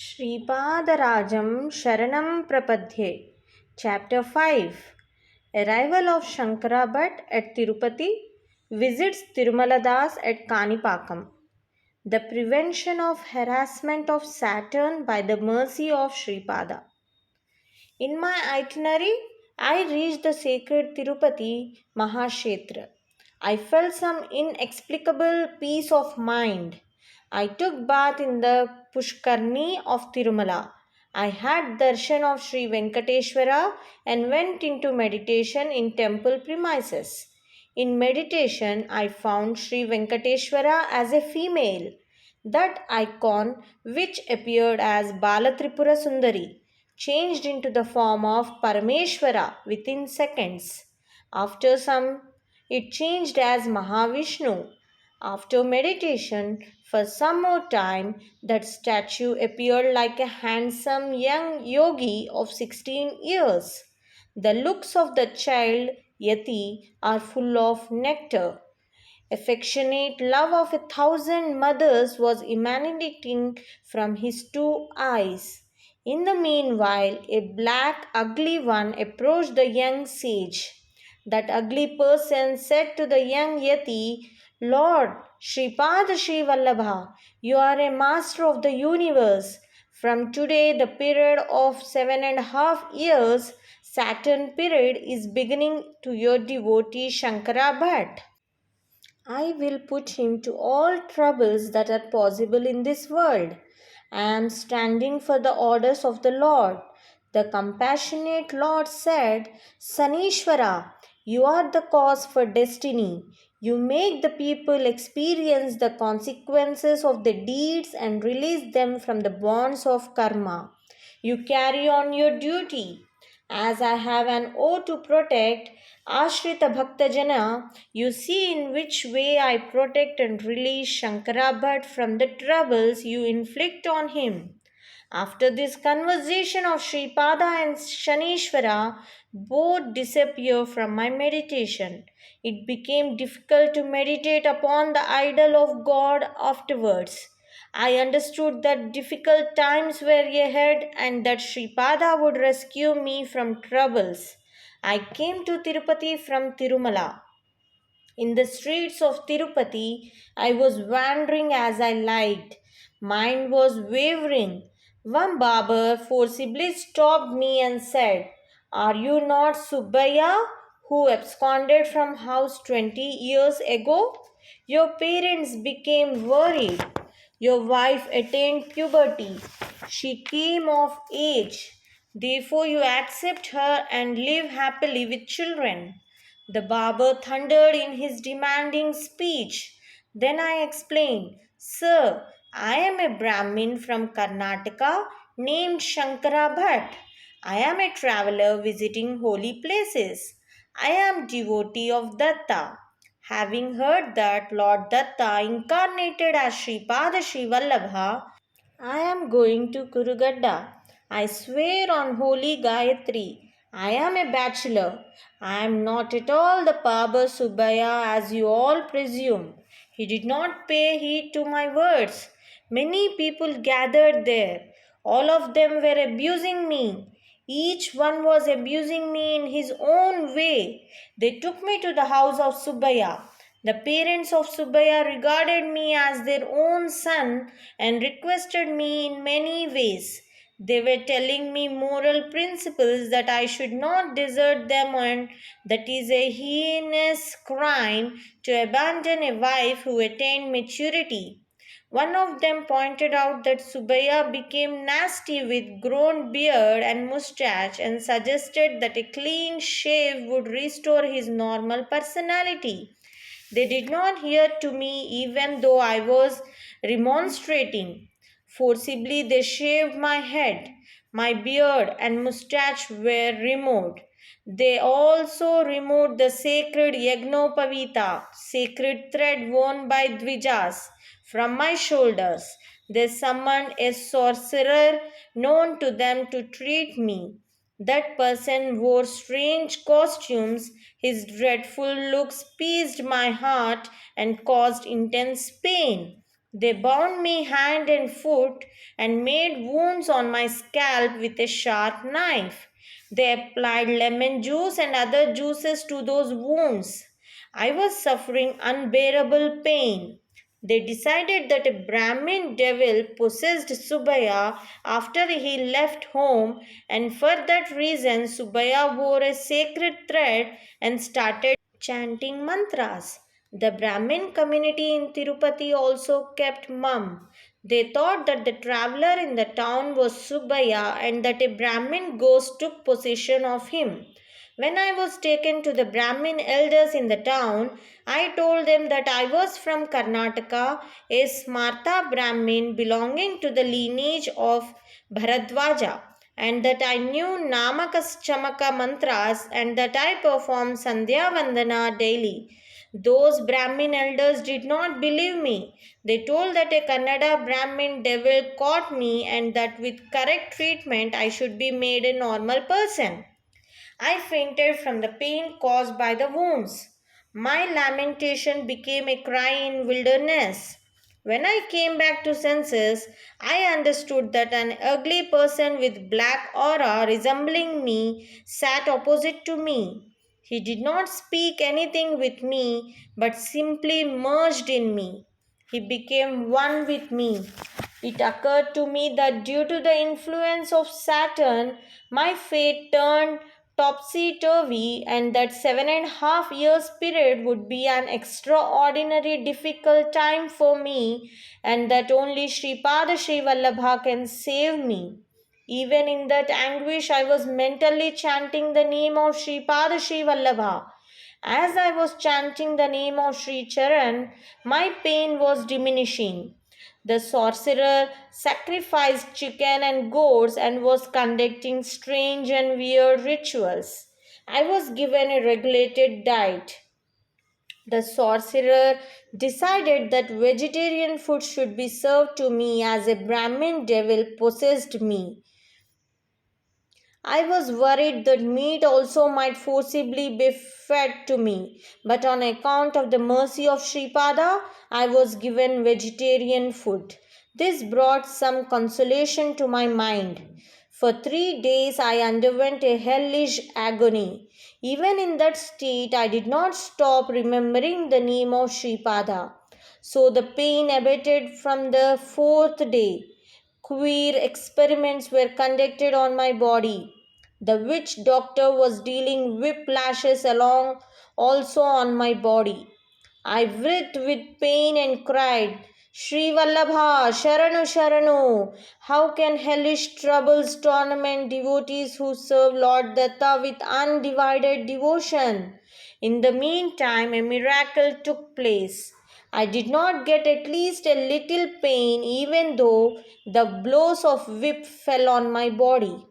Shripadarajam Sharanam Prapadhye. Chapter 5. Arrival of Shankara Bhatt at Tirupati, visits Tirumala Das at Kanipakam. The prevention of harassment of Saturn by the mercy of Shripada. In my itinerary, I reached the sacred Tirupati Mahashetra. I felt some inexplicable peace of mind. I took bath in the Pushkarni of Tirumala. I had darshan of Sri Venkateshwara and went into meditation in temple premises. In meditation, I found Sri Venkateshwara as a female. That icon, which appeared as Balatripura Sundari, changed into the form of Parameshwara within seconds. After some, it changed as Mahavishnu. After meditation, for some more time, that statue appeared like a handsome young yogi of 16 years. The looks of the child Yati are full of nectar. Affectionate love of 1,000 mothers was emanating from his two eyes. In the meanwhile, a black, ugly one approached the young sage. That ugly person said to the young Yati, Lord, Shripad Sri Vallabha, you are a master of the universe. From today, the period of 7.5 years, Saturn period, is beginning to your devotee Shankara Bhatt. I will put him to all troubles that are possible in this world. I am standing for the orders of the Lord. The compassionate Lord said, Sanishwara, you are the cause for destiny. You make the people experience the consequences of the deeds and release them from the bonds of karma. You carry on your duty. As I have an oath to protect Ashrita Bhaktajana, you see in which way I protect and release Shankara Bhatt from the troubles you inflict on him. After this conversation of Sripada and Shanishwara, both disappear from my meditation. It became difficult to meditate upon the idol of God afterwards. I understood that difficult times were ahead and that Sripada would rescue me from troubles. I came to Tirupati from Tirumala. In the streets of Tirupati, I was wandering as I liked. Mine was wavering. One barber forcibly stopped me and said, Are you not Subbaya, who absconded from house 20 years ago? Your parents became worried. Your wife attained puberty. She came of age. Therefore, you accept her and live happily with children. The barber thundered in his demanding speech. Then I explained, Sir, I am a Brahmin from Karnataka named Shankara Bhatt. I am a traveler visiting holy places. I am devotee of Datta. Having heard that Lord Datta incarnated as Sripada Sri Vallabha, I am going to Kurugadda. I swear on holy Gayatri. I am a bachelor. I am not at all the Paba Subbaya as you all presume. He did not pay heed to my words. Many people gathered there. All of them were abusing me. Each one was abusing me in his own way. They took me to the house of Subbaya. The parents of Subbaya regarded me as their own son and requested me in many ways. They were telling me moral principles that I should not desert them and that is a heinous crime to abandon a wife who attained maturity. One of them pointed out that Subaya became nasty with grown beard and mustache and suggested that a clean shave would restore his normal personality. They did not hear to me even though I was remonstrating. Forcibly they shaved my head. My beard and mustache were removed. They also removed the sacred Yagnopavita, sacred thread worn by Dvijas, from my shoulders. They summoned a sorcerer known to them to treat me. That person wore strange costumes. His dreadful looks pierced my heart and caused intense pain. They bound me hand and foot and made wounds on my scalp with a sharp knife. They applied lemon juice and other juices to those wounds. I was suffering unbearable pain. They decided that a Brahmin devil possessed Subaya after he left home, and for that reason, Subaya wore a sacred thread and started chanting mantras. The Brahmin community in Tirupati also kept mum. They thought that the traveler in the town was Subaya and that a Brahmin ghost took possession of him. When I was taken to the Brahmin elders in the town, I told them that I was from Karnataka, a Smartha Brahmin belonging to the lineage of Bharadwaja, and that I knew Namakaschamaka mantras and that I performed Sandhya Vandana daily. Those Brahmin elders did not believe me. They told that a Kannada Brahmin devil caught me and that with correct treatment I should be made a normal person. I fainted from the pain caused by the wounds. My lamentation became a cry in wilderness. When I came back to senses, I understood that an ugly person with black aura resembling me sat opposite to me. He did not speak anything with me, but simply merged in me. He became one with me. It occurred to me that due to the influence of Saturn, my fate turned topsy turvy, and that 7.5 years period would be an extraordinary difficult time for me, and that only Sripada Sri Vallabha can save me. Even in that anguish, I was mentally chanting the name of Sripada Sri Vallabha. As I was chanting the name of Sri Charan, my pain was diminishing. The sorcerer sacrificed chicken and goats and was conducting strange and weird rituals. I was given a regulated diet. The sorcerer decided that vegetarian food should be served to me as a Brahmin devil possessed me. I was worried that meat also might forcibly be fed to me, but on account of the mercy of Sripada, I was given vegetarian food. This brought some consolation to my mind. For 3 days I underwent a hellish agony. Even in that state, I did not stop remembering the name of Sripada. So the pain abated from the fourth day. Queer experiments were conducted on my body. The witch doctor was dealing whiplashes along also on my body. I writhed with pain and cried, Sri Vallabha, Sharanu Sharanu. How can hellish troubles torment devotees who serve Lord Datta with undivided devotion? In the meantime, a miracle took place. I did not get at least a little pain, even though the blows of whip fell on my body.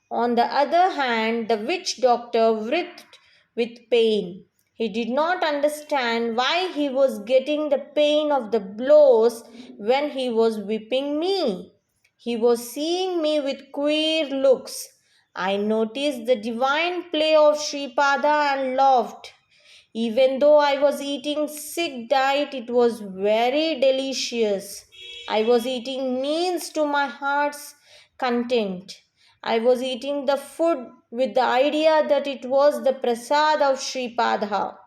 On the other hand, the witch doctor writhed with pain. He did not understand why he was getting the pain of the blows when he was whipping me. He was seeing me with queer looks. I noticed the divine play of Sripada and laughed. Even though I was eating sick diet, it was very delicious. I was eating meals to my heart's content. I was eating the food with the idea that it was the prasad of Sripada.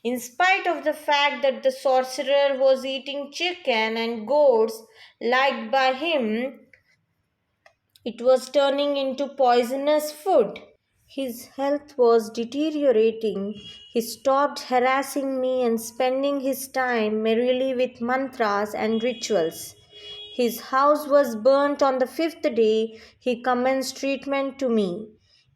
In spite of the fact that the sorcerer was eating chicken and goats liked by him, it was turning into poisonous food. His health was deteriorating. He stopped harassing me and spending his time merrily with mantras and rituals. His house was burnt on the fifth day he commenced treatment to me.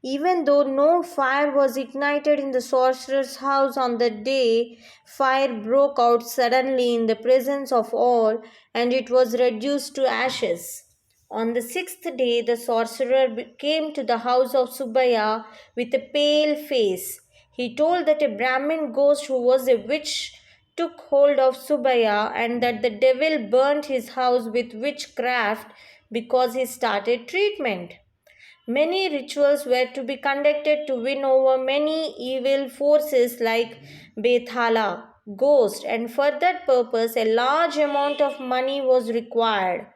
Even though no fire was ignited in the sorcerer's house on that day, fire broke out suddenly in the presence of all and it was reduced to ashes. On the sixth day, the sorcerer came to the house of Subbaya with a pale face. He told that a Brahmin ghost who was a witch took hold of Subbaya and that the devil burnt his house with witchcraft because he started treatment. Many rituals were to be conducted to win over many evil forces like Bethala. ghost, and for that purpose a large amount of money was required.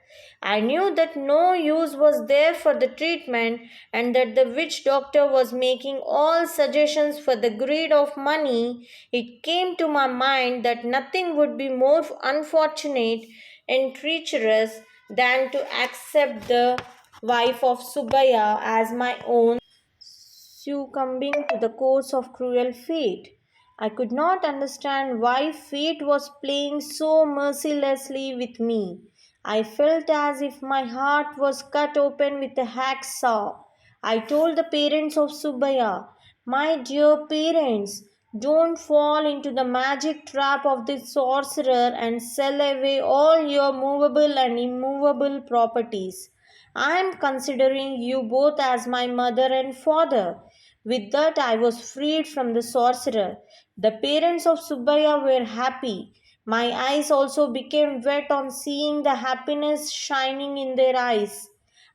I knew that no use was there for the treatment and that the witch doctor was making all suggestions for the greed of money. It came to my mind that nothing would be more unfortunate and treacherous than to accept the wife of Subbaya as my own, succumbing to the course of cruel fate. I could not understand why fate was playing so mercilessly with me. I felt as if my heart was cut open with a hacksaw. I told the parents of Subbaya, "My dear parents, don't fall into the magic trap of this sorcerer and sell away all your movable and immovable properties. I am considering you both as my mother and father." With that, I was freed from the sorcerer. The parents of Subbaya were happy. My eyes also became wet on seeing the happiness shining in their eyes.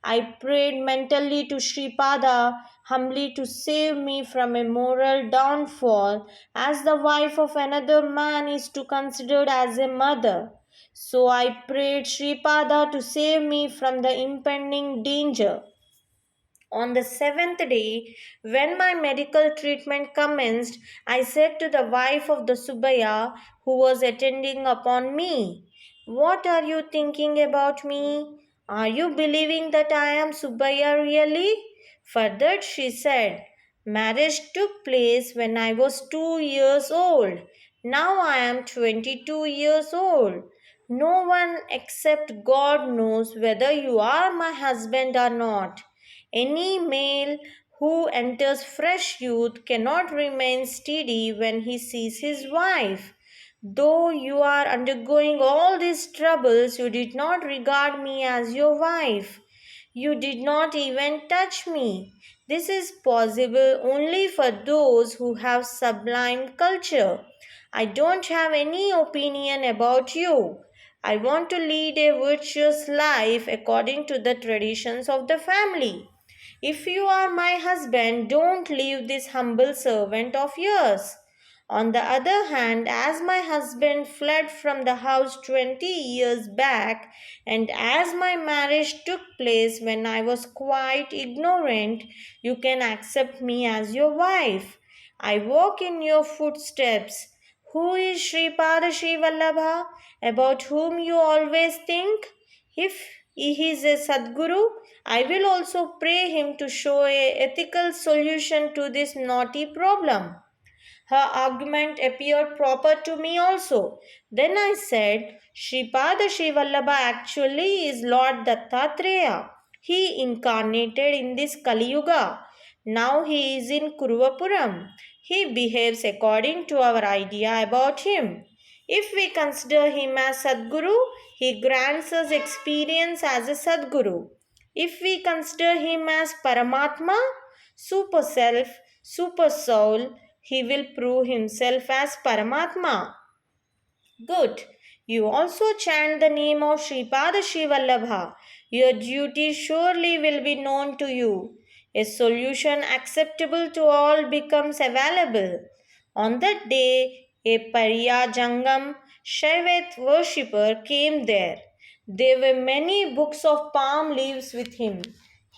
I prayed mentally to Sripada humbly to save me from a moral downfall, as the wife of another man is to considered as a mother. So I prayed Sripada to save me from the impending danger. On the seventh day, when my medical treatment commenced, I said to the wife of the Subbaya who was attending upon me, "What are you thinking about me? Are you believing that I am Subbaya really?" For that she said, "Marriage took place when I was 2 years old. Now I am 22 years old. No one except God knows whether you are my husband or not. Any male who enters fresh youth cannot remain steady when he sees his wife. Though you are undergoing all these troubles, you did not regard me as your wife. You did not even touch me. This is possible only for those who have sublime culture. I don't have any opinion about you. I want to lead a virtuous life according to the traditions of the family. If you are my husband, don't leave this humble servant of yours." On the other hand, as my husband fled from the house 20 years back, and as my marriage took place when I was quite ignorant, you can accept me as your wife. I walk in your footsteps. Who is Sripada Sri Vallabha, about whom you always think? If he is a Sadguru, I will also pray him to show a ethical solution to this knotty problem. Her argument appeared proper to me also. Then I said, "Sripada Srivallabha actually is Lord Dattatreya. He incarnated in this Kali Yuga. Now he is in Kuruvapuram. He behaves according to our idea about him. If we consider him as Sadguru, he grants us experience as a Sadguru. If we consider him as Paramatma, super self, super soul, he will prove himself as Paramatma." Good. You also chant the name of Sripada Srivallabha. Your duty surely will be known to you. A solution acceptable to all becomes available. On that day, a Pariya Jangam Shaivat worshipper came there. There were many books of palm leaves with him.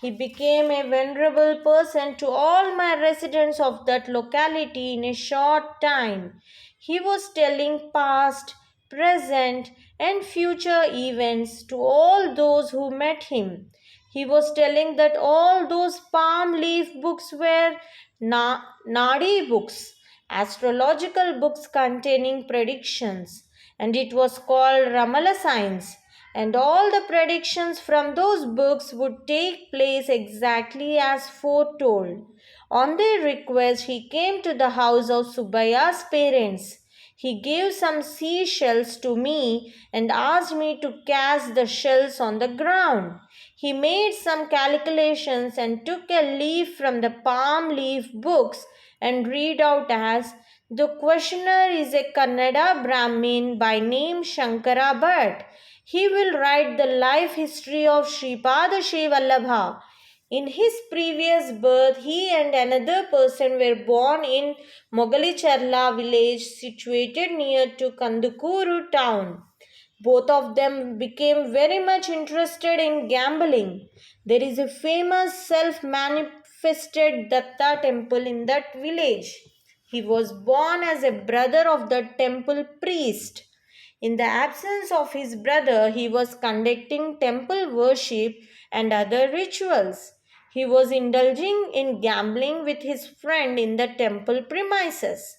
He became a venerable person to all my residents of that locality in a short time. He was telling past, present, and future events to all those who met him. He was telling that all those palm leaf books were Nadi books, astrological books containing predictions, and it was called Ramala science. And all the predictions from those books would take place exactly as foretold. On their request, he came to the house of Subbaya's parents. He gave some seashells to me and asked me to cast the shells on the ground. He made some calculations and took a leaf from the palm leaf books and read out as, "The questioner is a Kannada Brahmin by name Shankara Bhatt. He will write the life history of Sripada Sri Vallabha. In his previous birth, he and another person were born in Mogalicharla village situated near to Kandukuru town. Both of them became very much interested in gambling. There is a famous self-manifested Datta temple in that village. He was born as a brother of the temple priest. In the absence of his brother, he was conducting temple worship and other rituals. He was indulging in gambling with his friend in the temple premises.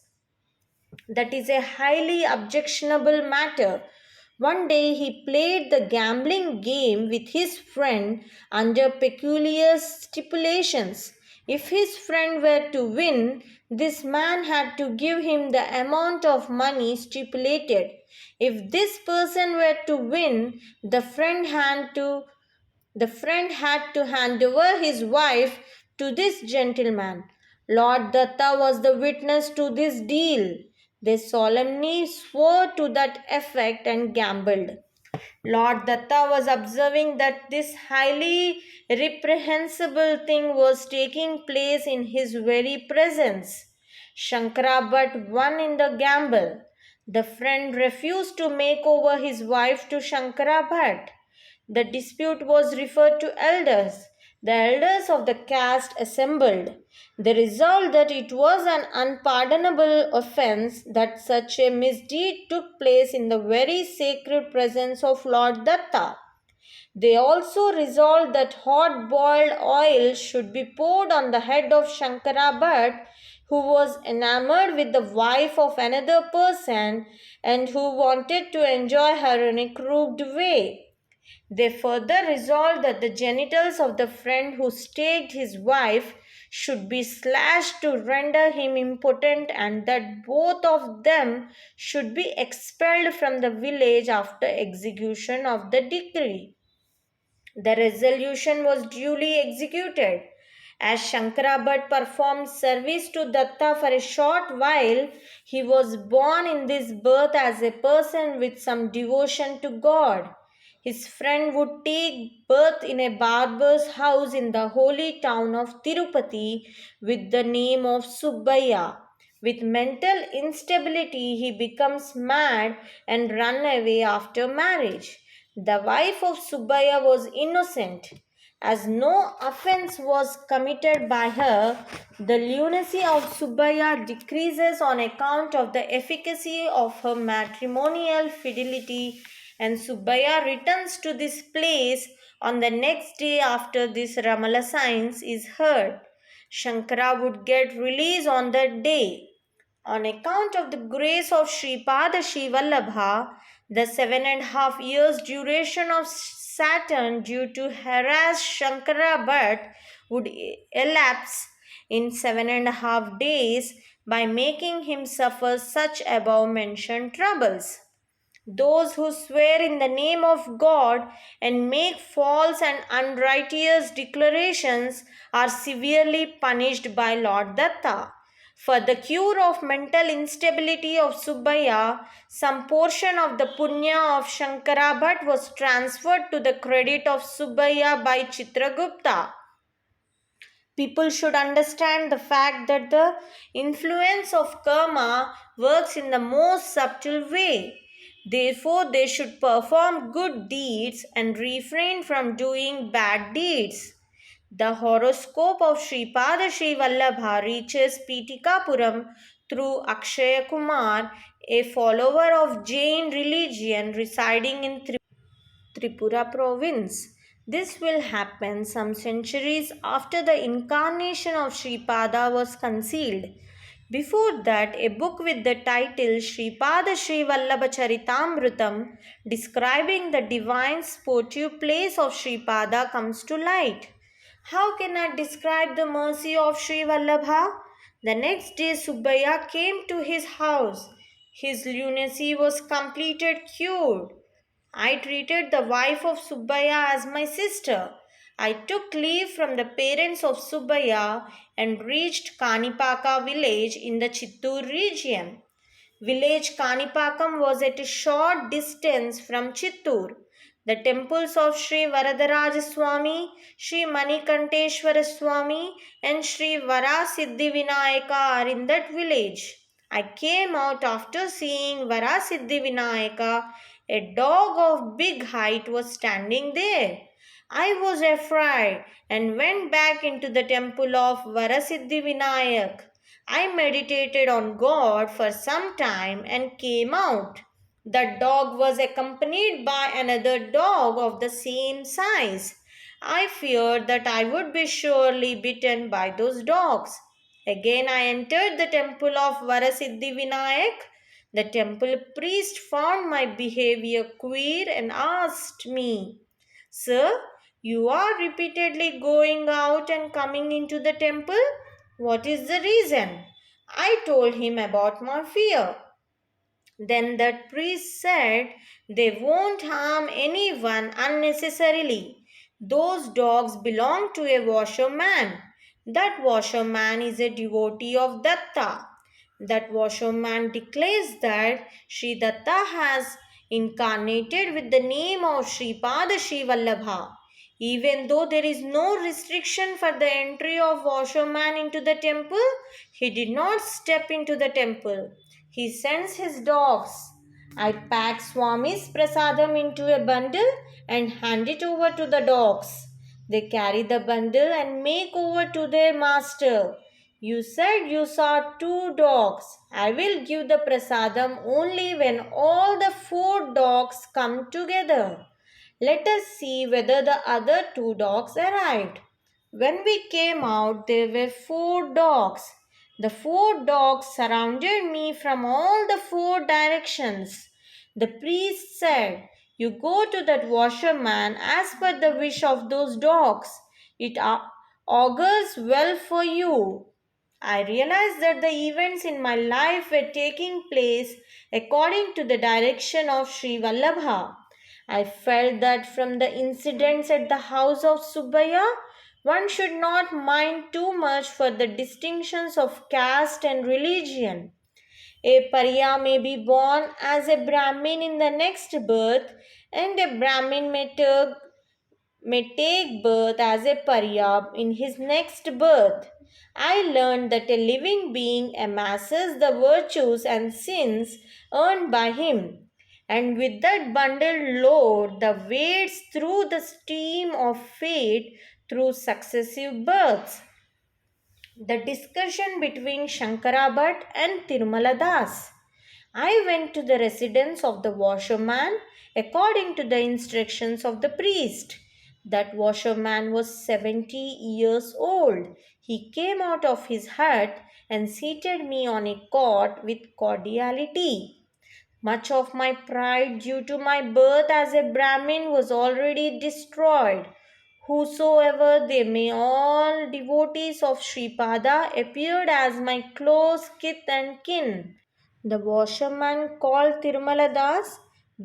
That is a highly objectionable matter. One day he played the gambling game with his friend under peculiar stipulations. If his friend were to win, this man had to give him the amount of money stipulated. If this person were to win, the friend had to hand over his wife to this gentleman. Lord Datta was the witness to this deal. They solemnly swore to that effect and gambled. Lord Datta was observing that this highly reprehensible thing was taking place in his very presence. Shankara Bhatt won in the gamble. The friend refused to make over his wife to Shankara Bhatt. The dispute was referred to elders. The elders of the caste assembled. They resolved that it was an unpardonable offense that such a misdeed took place in the very sacred presence of Lord Datta. They also resolved that hot boiled oil should be poured on the head of Shankara Bhatt, who was enamored with the wife of another person and who wanted to enjoy her in a crooked way. They further resolved that the genitals of the friend who staked his wife should be slashed to render him impotent and that both of them should be expelled from the village after execution of the decree. The resolution was duly executed. As Shankara Bhatt performed service to Datta for a short while, he was born in this birth as a person with some devotion to God. His friend would take birth in a barber's house in the holy town of Tirupati with the name of Subbaya. With mental instability, he becomes mad and run away after marriage. The wife of Subbaya was innocent. As no offense was committed by her, the lunacy of Subbaya decreases on account of the efficacy of her matrimonial fidelity, and Subbaya returns to this place on the next day after this Ramala science is heard. Shankara would get release on that day. On account of the grace of Sripada Sri Vallabha, the 7.5 years duration of Saturn due to harass Shankara Bhatt would elapse in 7.5 days by making him suffer such above mentioned troubles. Those who swear in the name of God and make false and unrighteous declarations are severely punished by Lord Datta. For the cure of mental instability of Subbaya, some portion of the punya of Shankara Bhatt was transferred to the credit of Subbaya by Chitragupta. People should understand the fact that the influence of karma works in the most subtle way. Therefore, they should perform good deeds and refrain from doing bad deeds. The horoscope of Sripada Sri Vallabha reaches Pitikapuram through Akshaya Kumar, a follower of Jain religion residing in Tripura province. This will happen some centuries after the incarnation of Sripada was concealed. Before that, a book with the title Sripada Sri Vallabha Charitamrutam describing the divine sportive place of Sripada comes to light. How can I describe the mercy of Sri Vallabha? The next day Subbaya came to his house. His lunacy was completed cured. I treated the wife of Subbaya as my sister. I took leave from the parents of Subbaya and reached Kanipaka village in the Chittoor region. Village Kanipakam was at a short distance from Chittoor. The temples of Sri Varadaraja Swami, Sri Manikanteshwara Swami, and Sri Varasiddhi Vinayaka are in that village. I came out after seeing Varasiddhi Vinayaka. A dog of big height was standing there. I was afraid and went back into the temple of Varasiddhi Vinayak. I meditated on God for some time and came out. The dog was accompanied by another dog of the same size. I feared that I would be surely bitten by those dogs. Again, I entered the temple of Varasiddhi Vinayak. The temple priest found my behavior queer and asked me, "Sir, you are repeatedly going out and coming into the temple. What is the reason?" I told him about my fear. Then that priest said, "They won't harm anyone unnecessarily. Those dogs belong to a washerman. That washerman is a devotee of Datta. That washerman declares that Sri Datta has incarnated with the name of Sri Pada Sri Vallabha. Even though there is no restriction for the entry of washerman into the temple, he did not step into the temple. He sends his dogs. I pack Swami's prasadam into a bundle and hand it over to the dogs. They carry the bundle and make over to their master. You said you saw two dogs. I will give the prasadam only when all the four dogs come together. Let us see whether the other two dogs arrived. When we came out, there were four dogs. The four dogs surrounded me from all the four directions. The priest said, "You go to that washerman as per the wish of those dogs. It augurs well for you." I realized that the events in my life were taking place according to the direction of Sri Vallabha. I felt that from the incidents at the house of Subbaya, one should not mind too much for the distinctions of caste and religion. A pariah may be born as a Brahmin in the next birth, and a Brahmin may take birth as a pariah in his next birth. I learned that a living being amasses the virtues and sins earned by him, and with that bundled load, the wades through the stream of fate through successive births. The discussion between Shankara Bhatt and Tirumala Das. I went to the residence of the washerman according to the instructions of the priest. That washerman was 70 years old. He came out of his hut and seated me on a cot with cordiality. Much of my pride due to my birth as a Brahmin was already destroyed. Whosoever they may, all devotees of Sripada appeared as my close kith and kin. The washerman called Tirumala Das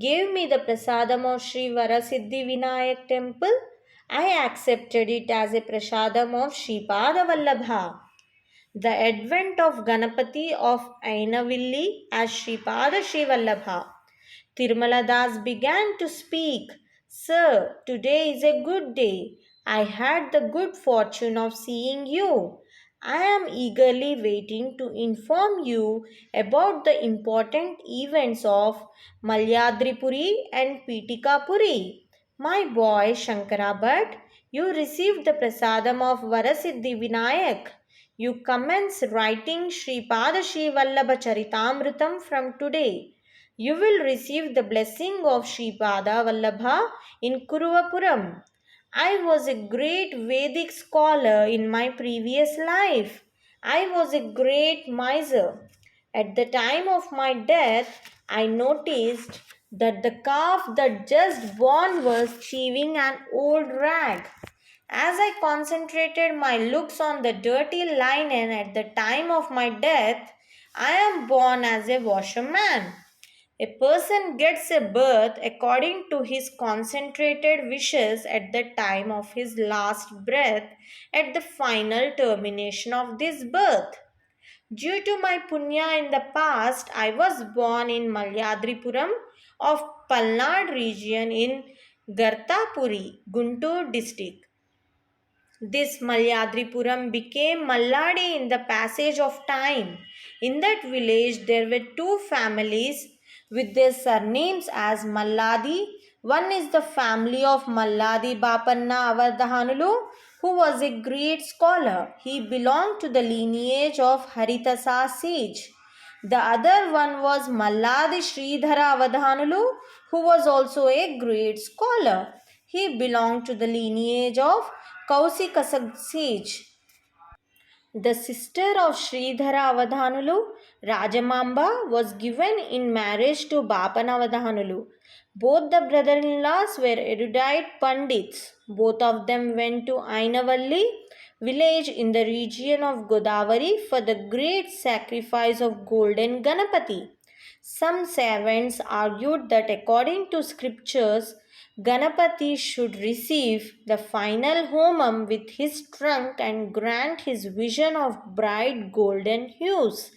gave me the prasadam of Sri Varasiddhi Vinayak temple. I accepted it as a prasadam of Sripada Vallabha. The advent of Ganapati of Ainavilli as Sripada Sri Vallabha. Tirumala Das began to speak. "Sir, today is a good day. I had the good fortune of seeing you. I am eagerly waiting to inform you about the important events of Malyadripuri and Pitikapuri. My boy Shankara Bhatt, you received the prasadam of Varasiddhi Vinayak. You commence writing Sri Pada Sri Vallabha Charitamritam from today. You will receive the blessing of Sri Pada Vallabha in Kuruvapuram. I was a great Vedic scholar in my previous life. I was a great miser. At the time of my death, I noticed that the calf that just born was chewing an old rag. As I concentrated my looks on the dirty linen at the time of my death, I am born as a washerman. A person gets a birth according to his concentrated wishes at the time of his last breath, at the final termination of this birth. Due to my punya in the past, I was born in Malyadripuram of Palnad region in Gartapuri, Guntur district. This Malyadripuram became Malladi in the passage of time. In that village, there were two families with their surnames as Malladi. One is the family of Malladi Bapanna Avardhanulu, who was a great scholar. He belonged to the lineage of Haritasa sage. The other one was Malladi Sridhara Avadhanulu, who was also a great scholar. He belonged to the lineage of Kausikasa sage. The sister of Sridhara Avadhanulu, Rajamamba, was given in marriage to Bapanavadhanulu. Both the brother-in-laws were erudite pandits. Both of them went to Ainavalli village in the region of Godavari for the great sacrifice of golden Ganapati. Some savants argued that according to scriptures, Ganapati should receive the final homam with his trunk and grant his vision of bright golden hues.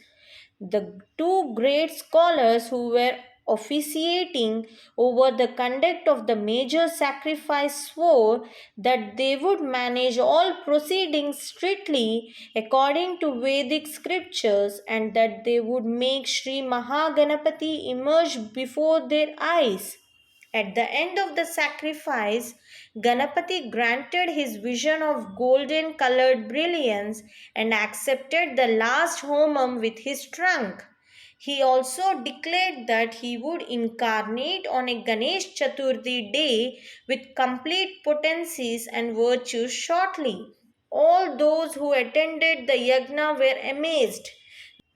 The two great scholars who were officiating over the conduct of the major sacrifice swore that they would manage all proceedings strictly according to Vedic scriptures and that they would make Sri Mahaganapati emerge before their eyes. At the end of the sacrifice, Ganapati granted his vision of golden colored brilliance and accepted the last homam with his trunk. He also declared that he would incarnate on a Ganesh Chaturthi day with complete potencies and virtues shortly. All those who attended the yagna were amazed.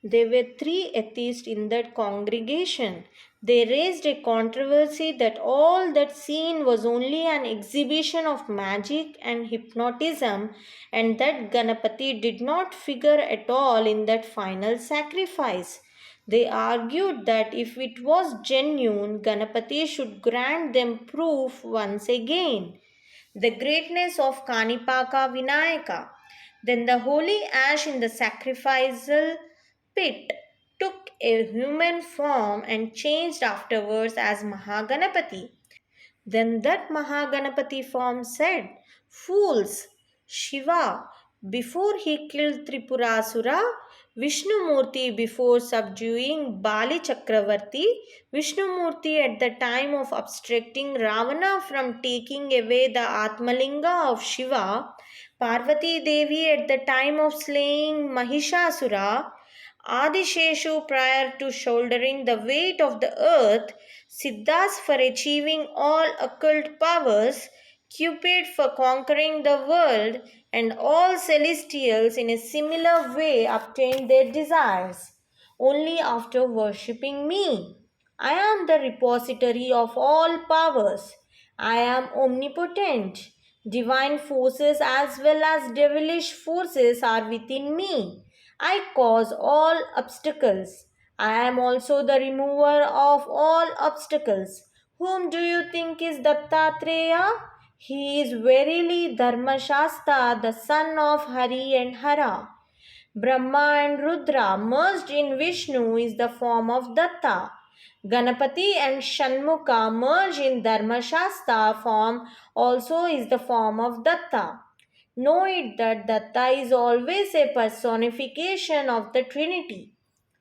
There were three atheists in that congregation. They raised a controversy that all that scene was only an exhibition of magic and hypnotism, and that Ganapati did not figure at all in that final sacrifice. They argued that if it was genuine, Ganapati should grant them proof once again. The greatness of Kanipaka Vinayaka. Then the holy ash in the sacrificial pit took a human form and changed afterwards as Mahaganapati. Then that Mahaganapati form said, "Fools! Shiva, before he killed Tripurasura, Vishnumurti before subduing Bali Chakravarti, Vishnumurti at the time of abstracting Ravana from taking away the Atmalinga of Shiva, Parvati Devi at the time of slaying Mahishasura, Adisheshu prior to shouldering the weight of the earth, Siddhas for achieving all occult powers, Cupid for conquering the world, and all celestials in a similar way obtained their desires, only after worshipping me. I am the repository of all powers. I am omnipotent. Divine forces as well as devilish forces are within me. I cause all obstacles. I am also the remover of all obstacles. Whom do you think is Dattatreya? He is verily Dharmashasta, the son of Hari and Hara. Brahma and Rudra merged in Vishnu is the form of Datta. Ganapati and Shanmukha merged in Dharmashasta form also is the form of Datta. Know it that Datta is always a personification of the Trinity.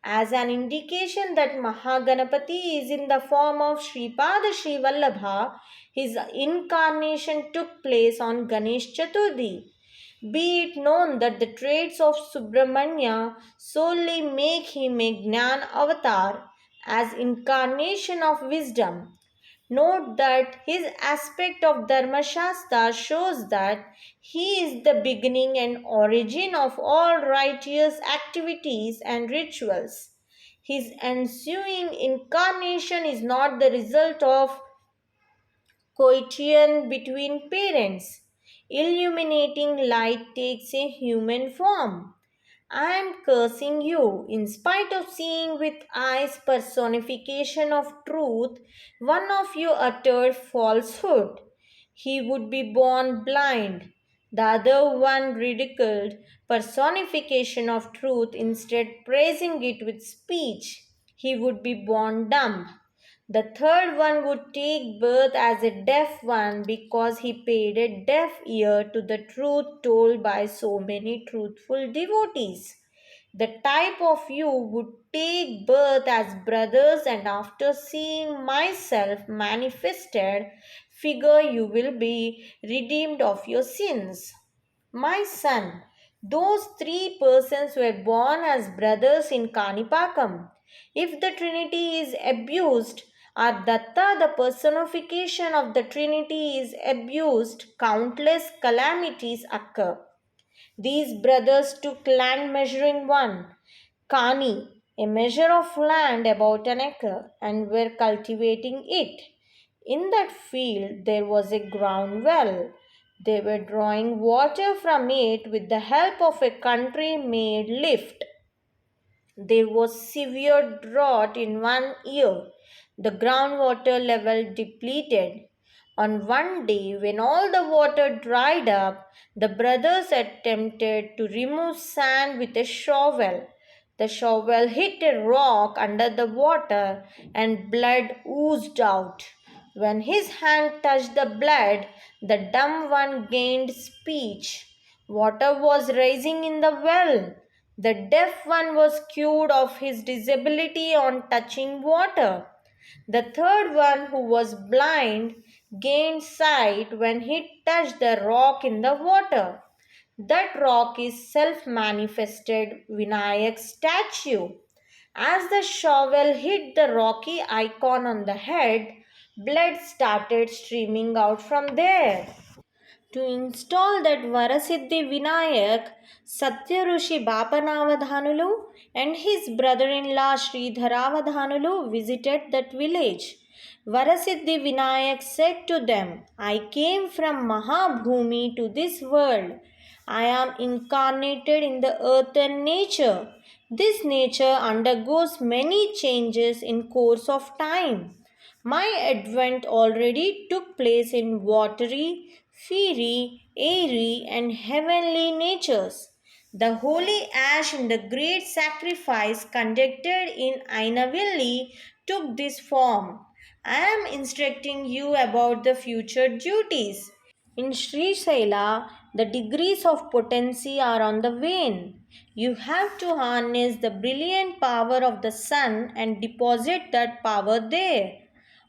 As an indication that Mahaganapati is in the form of Sripada Sri Vallabha, his incarnation took place on Ganesh Chaturthi. Be it known that the traits of Subramanya solely make him a Gnan avatar as incarnation of wisdom. Note that his aspect of Dharmashastra shows that he is the beginning and origin of all righteous activities and rituals. His ensuing incarnation is not the result of coition between parents. Illuminating light takes a human form. I am cursing you. In spite of seeing with eyes personification of truth, one of you uttered falsehood. He would be born blind. The other one ridiculed personification of truth, instead praising it with speech. He would be born dumb. The third one would take birth as a deaf one because he paid a deaf ear to the truth told by so many truthful devotees. The type of you would take birth as brothers, and after seeing myself manifested, figure you will be redeemed of your sins. My son, those three persons were born as brothers in Kanipakam. If the Trinity is abused, or Datta, the personification of the Trinity, is abused, countless calamities occur. These brothers took land measuring one, Kani, a measure of land about an acre, and were cultivating it. In that field there was a ground well. They were drawing water from it with the help of a country made lift. There was severe drought in one year. The groundwater level depleted. On one day, when all the water dried up, the brothers attempted to remove sand with a shovel. The shovel hit a rock under the water and blood oozed out. When his hand touched the blood, the dumb one gained speech. Water was rising in the well. The deaf one was cured of his disability on touching water. The third one, who was blind, gained sight when he touched the rock in the water. That rock is self manifested Vinayak statue. As the shovel hit the rocky icon on the head, blood started streaming out from there. To install that Varasiddhi Vinayak, Satyarushi Bapanavadhanulu and his brother-in-law Sridharavadhanulu visited that village. Varasiddhi Vinayak said to them, I came from Mahabhumi to this world. I am incarnated in the earth and nature. This nature undergoes many changes in course of time. My advent already took place in watery, fiery, airy, and heavenly natures. The holy ash in the great sacrifice conducted in Ainavilli took this form. I am instructing you about the future duties. In Sri Saila, the degrees of potency are on the wane. You have to harness the brilliant power of the sun and deposit that power there.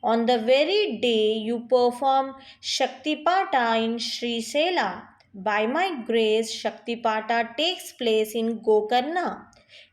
On the very day you perform Shaktipata in Sri Sela, by my grace, Shaktipata takes place in Gokarna,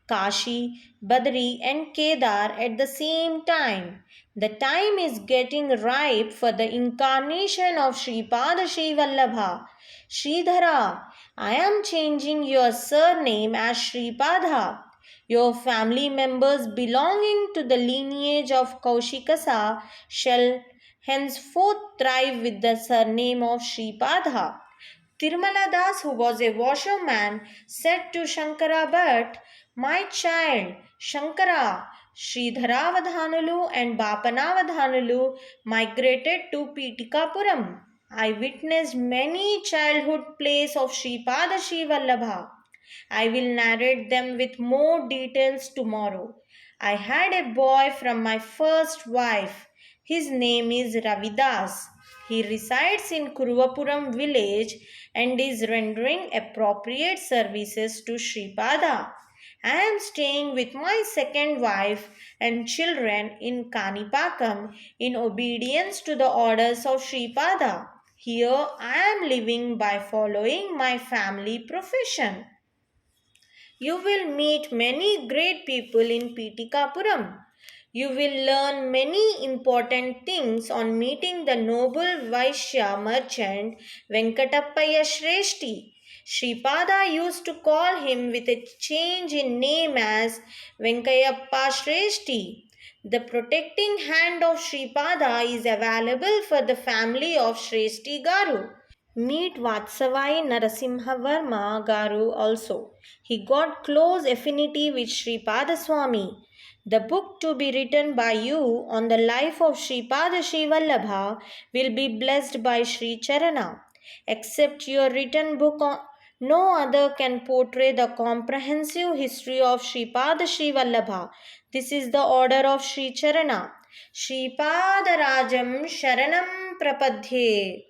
Kashi, Badri, and Kedar at the same time. The time is getting ripe for the incarnation of Sripada Sri Vallabha. Sridhara, I am changing your surname as Sripada. Your family members belonging to the lineage of Kaushikasa shall henceforth thrive with the surname of Sripada. Tirumala Das, who was a washerman, said to Shankara Bhatt, My child, Shankara, Sridharavadhanulu and Bapanavadhanulu migrated to Pitikapuram. I witnessed many childhood plays of Sripada Sri Vallabha. I will narrate them with more details tomorrow. I had a boy from my first wife. His name is Ravidas. He resides in Kuruvapuram village and is rendering appropriate services to Sripada. I am staying with my second wife and children in Kanipakam in obedience to the orders of Sripada. Here I am living by following my family profession. You will meet many great people in Pitikapuram. You will learn many important things on meeting the noble Vaishya merchant Venkatappaya Shreshti. Sripada used to call him with a change in name as Venkayappa Shreshti. The protecting hand of Sripada is available for the family of Shreshti Garu. Meet Vatsavai Narasimhavarma Garu also. He got close affinity with Sripada Swami. The book to be written by you on the life of Sripada Sri Vallabha will be blessed by Sri Charana. Except your written book, no other can portray the comprehensive history of Sripada Sri Vallabha. This is the order of Sri Charana. श्रीपादराजं शरणं प्रपद्ये।